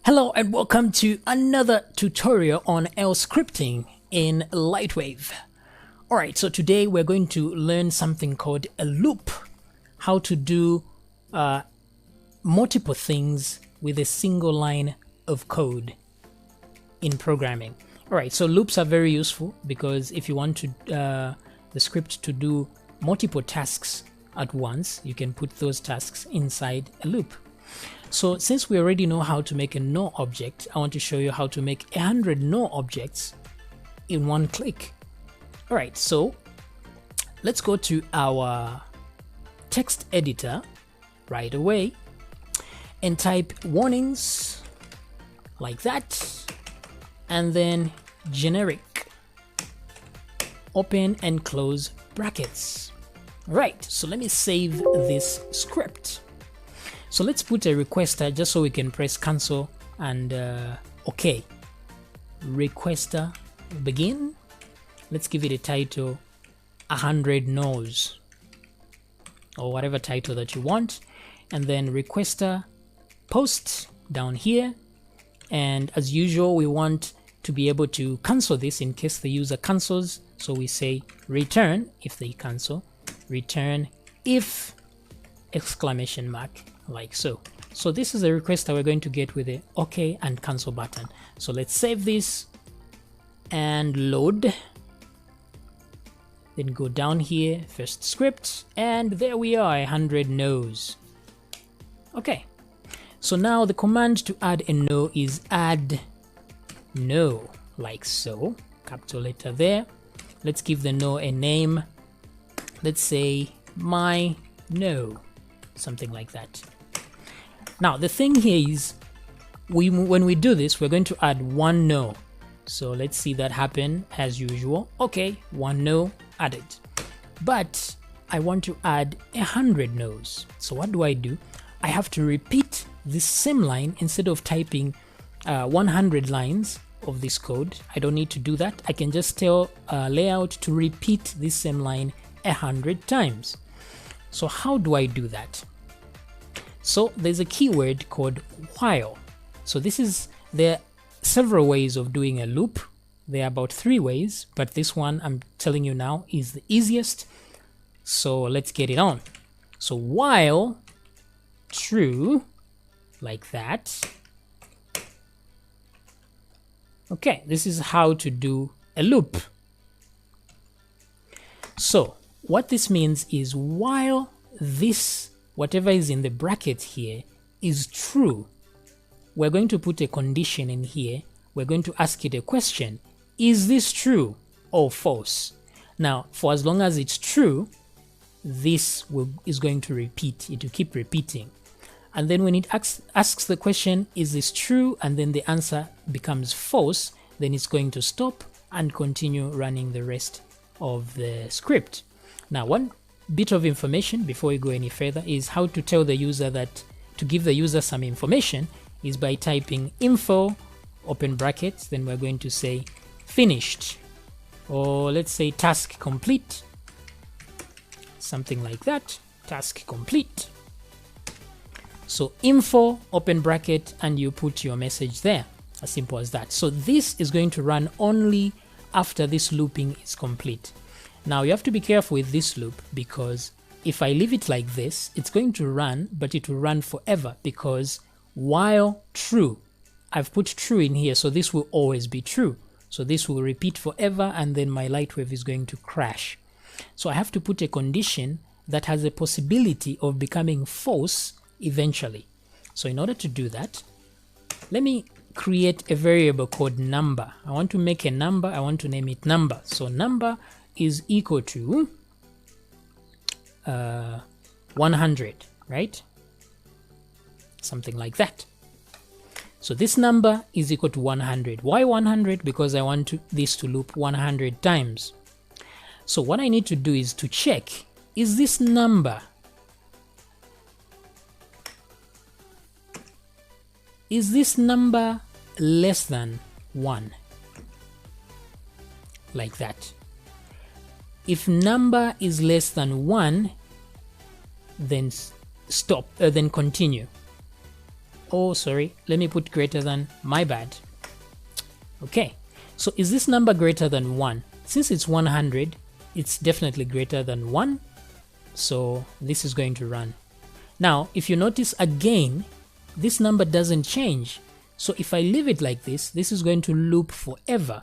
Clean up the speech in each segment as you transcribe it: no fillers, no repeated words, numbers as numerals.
Hello and welcome to another tutorial on LScripting in Lightwave. Alright, so today we're going to learn something called a loop. How to do multiple things with a single line of code in programming. Alright, so loops are very useful because if you want to the script to do multiple tasks at once, you can put those tasks inside a loop. So since we already know how to make a no object, I want to show you how to make 100 no objects in one click. Alright, so let's go to our text editor right away and type warnings like that, and then generic, open and close brackets. Right, so let me save this script. So let's put a requester just so we can press cancel and OK. Requester begin. Let's give it a title 100 no's or whatever title that you want. And then requester post down here. And as usual, we want to be able to cancel this in case the user cancels. So we say return if they cancel, return if exclamation mark. Like so. So this is a request that we're going to get with the OK and cancel button. So let's save this and load. Then go down here, first script, and there we are, 100 no's. Okay. So now the command to add a no is add no, like so. Capital letter there. Let's give the no a name. Let's say my no, something like that. Now the thing here is when we do this, we're going to add one no. So let's see that happen as usual. Okay, one no added. But I want to add 100 no's. So what do? I have to repeat this same line instead of typing 100 lines of this code. I don't need to do that. I can just tell layout to repeat this same line 100 times. So how do I do that? So there's a keyword called while. So there are several ways of doing a loop. There are about 3 ways, but this one I'm telling you now is the easiest. So let's get it on. So while true, like that. Okay, this is how to do a loop. So what this means is while this whatever is in the bracket here is true, we're going to put a condition in here. We're going to ask it a question. Is this true or false? Now, for as long as it's true, this is going to repeat. It will keep repeating. And then when it asks the question, is this true? And then the answer becomes false, then it's going to stop and continue running the rest of the script. Now, one bit of information before we go any further is how to tell the user that to give the user some information is by typing info, open brackets, then we're going to say finished, or let's say task complete, something like that, task complete. So info, open bracket, and you put your message there, as simple as that. So this is going to run only after this looping is complete. Now you have to be careful with this loop because if I leave it like this, it's going to run, but it will run forever because while true, I've put true in here, so this will always be true. So this will repeat forever and then my Lightwave is going to crash. So I have to put a condition that has a possibility of becoming false eventually. So in order to do that, let me create a variable called number. I want to make a number, I want to name it number. So number is equal to 100, right? Something like that. So this number is equal to 100. Why 100? Because I want this to loop 100 times. So what I need to do is to check, is this number less than 1? Like that. If number is less than 1, then stop, then continue. Oh, sorry, let me put greater than, my bad. Okay, so is this number greater than 1? Since it's 100, it's definitely greater than 1, so this is going to run. Now, if you notice again, this number doesn't change. So if I leave it like this, this is going to loop forever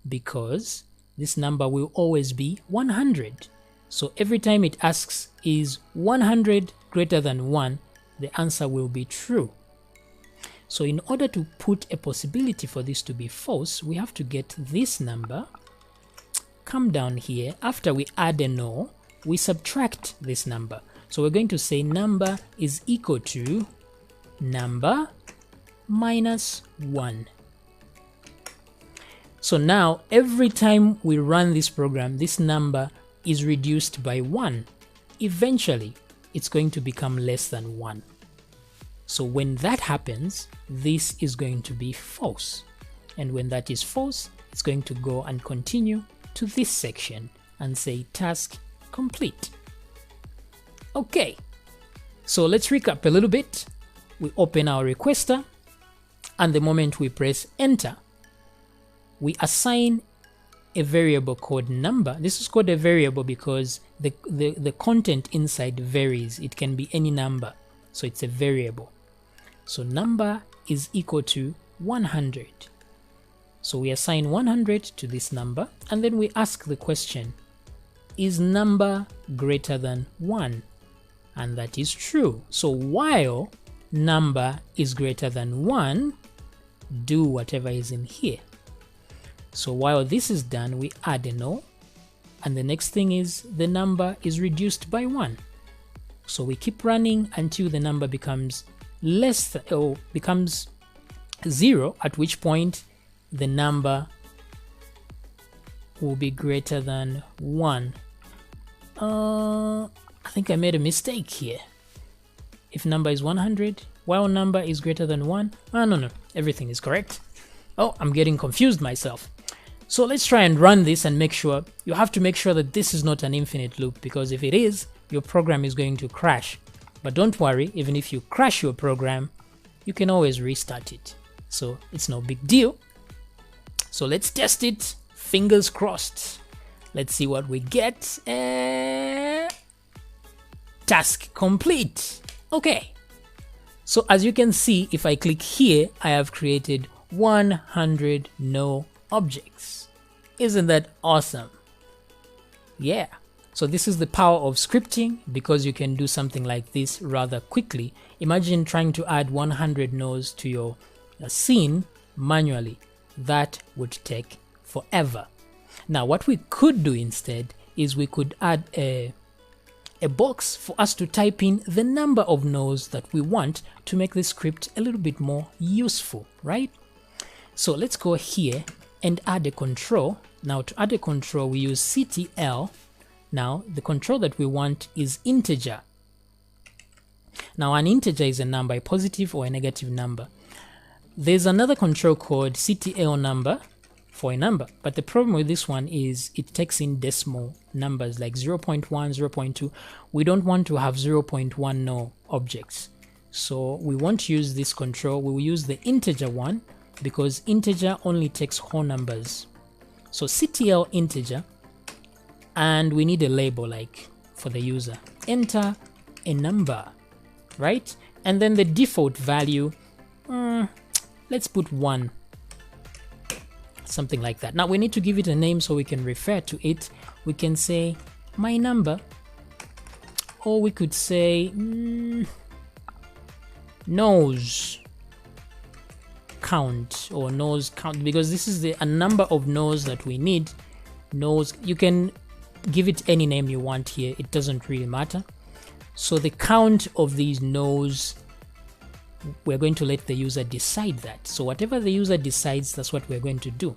because this number will always be 100. So every time it asks, is 100 greater than 1, the answer will be true. So in order to put a possibility for this to be false, we have to get this number, come down here. After we add a no, we subtract this number. So we're going to say number is equal to number minus 1. So now every time we run this program, this number is reduced by 1. Eventually, it's going to become less than 1. So when that happens, this is going to be false. And when that is false, it's going to go and continue to this section and say task complete. Okay, so let's recap a little bit. We open our requester, and the moment we press enter, we assign a variable called number. This is called a variable because the content inside varies. It can be any number, so it's a variable. So number is equal to 100. So we assign 100 to this number, and then we ask the question, is number greater than 1? And that is true. So while number is greater than 1, do whatever is in here. So while this is done, we add a no, and the next thing is the number is reduced by 1. So we keep running until the number becomes less or becomes 0, at which point the number will be greater than 1. I think I made a mistake here. If number is 100, while number is greater than 1, no, everything is correct. Oh, I'm getting confused myself. So let's try and run this and make sure. You have to make sure that this is not an infinite loop, because if it is, your program is going to crash. But don't worry, even if you crash your program, you can always restart it. So it's no big deal. So let's test it. Fingers crossed. Let's see what we get. Task complete. Okay. So as you can see, if I click here, I have created 100 no objects. Isn't that awesome? Yeah. So this is the power of scripting, because you can do something like this rather quickly. Imagine trying to add 100 no's to your scene manually. That would take forever. Now what we could do instead is we could add a box for us to type in the number of no's that we want to make the script a little bit more useful, right? So let's go here and add a control. Now to add a control, we use CTL. Now the control that we want is integer. Now an integer is a number, a positive or a negative number. There's another control called CTL number for a number, but the problem with this one is it takes in decimal numbers like 0.1, 0.2. We don't want to have 0.1 no objects, so we won't use this control. We will use the integer one, because integer only takes whole numbers. So CTL integer, and we need a label like for the user. Enter a number, right? And then the default value, let's put 1. Something like that. Now we need to give it a name so we can refer to it. We can say my number, or we could say nose count, or nose count, because this is a number of no's that we need. Nose, you can give it any name you want here, it doesn't really matter. So the count of these no's, we're going to let the user decide that. So whatever the user decides, that's what we're going to do.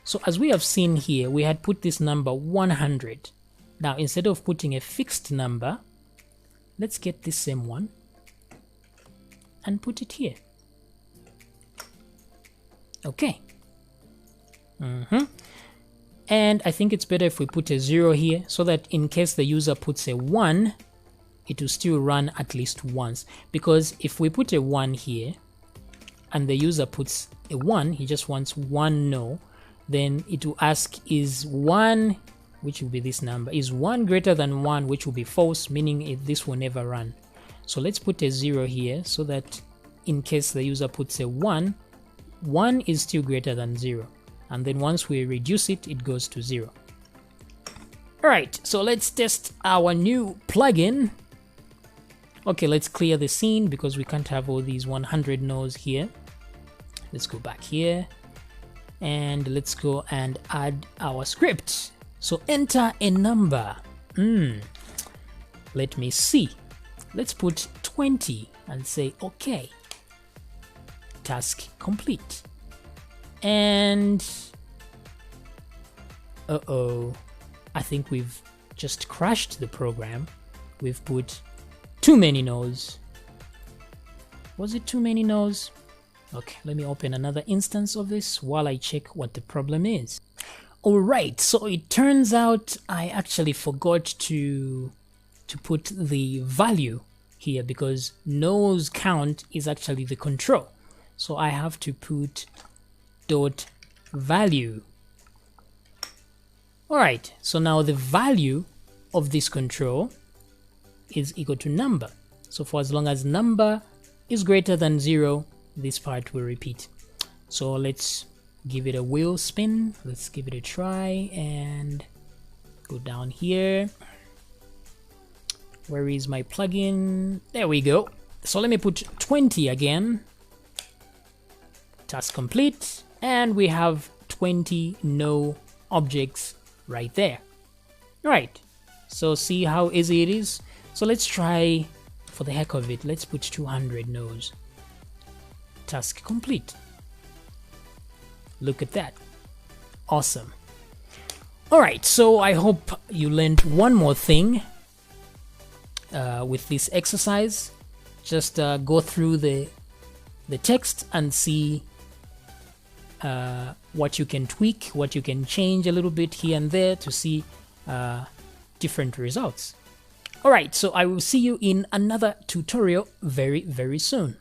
So as we have seen here, we had put this number 100. Now instead of putting a fixed number, let's get this same one and put it here. Okay. And I think it's better if we put a 0 here, so that in case the user puts a 1, it will still run at least once. Because if we put a 1 here, and the user puts a 1, he just wants one no, then it will ask is 1, which will be this number, is 1 greater than 1, which will be false, meaning this will never run. So let's put a 0 here so that in case the user puts a 1, 1 is still greater than 0. And then once we reduce it, it goes to 0. Alright, so let's test our new plugin. Okay, let's clear the scene because we can't have all these 100 no's here. Let's go back here and let's go and add our script. So enter a number. Let me see. Let's put 20 and say okay. Task complete. And I think we've just crashed the program. We've put too many no's. Was it too many no's? Okay, let me open another instance of this while I check what the problem is. Alright, so it turns out I actually forgot to put the value here because no's count is actually the control. So I have to put dot value. Alright, so now the value of this control is equal to number. So for as long as number is greater than 0, this part will repeat. So let's give it a wheel spin. Let's give it a try and go down here. Where is my plugin? There we go. So let me put 20 again. Task complete. And we have 20 no objects right there. Right, so see how easy it is. So let's try, for the heck of it, let's put 200 no's. Task complete. Look at that. Awesome. Alright, so I hope you learned one more thing with this exercise. Just go through the text and see what you can tweak, what you can change a little bit here and there to see different results. Alright, so I will see you in another tutorial very, very soon.